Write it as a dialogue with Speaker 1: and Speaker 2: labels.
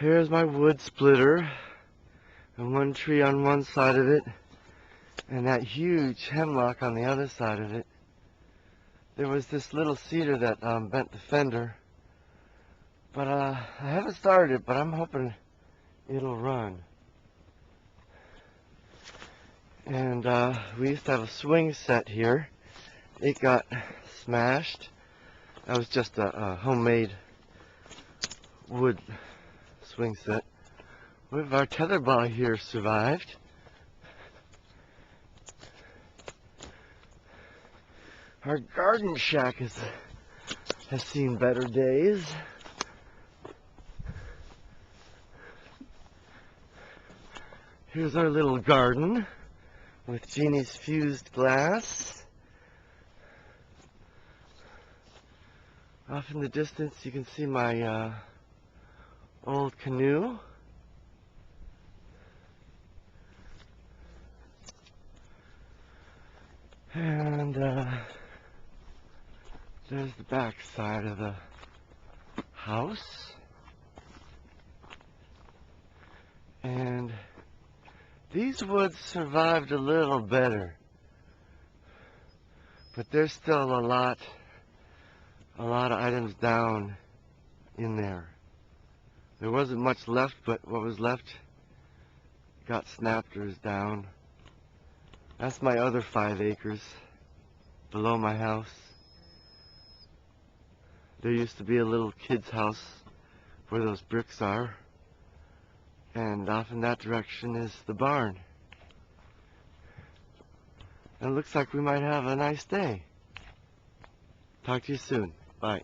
Speaker 1: Here's my wood splitter, and one tree on one side of it, and that huge hemlock on the other side of it. There was this little cedar that bent the fender, but I haven't started it, but I'm hoping it'll run. And we used to have a swing set here. It got smashed. That was just a homemade wood swing set. What if our tetherball here survived? Our garden shack has seen better days. Here's our little garden with Jeannie's fused glass. Off in the distance you can see my old canoe. And there's the back side of the house. And these woods survived a little better, but there's still a lot of items down in there. There wasn't much left, but what was left got snapped or is down. That's my other 5 acres below my house. There used to be a little kid's house where those bricks are, and off in that direction is the barn. And it looks like we might have a nice day. Talk to you soon. Bye.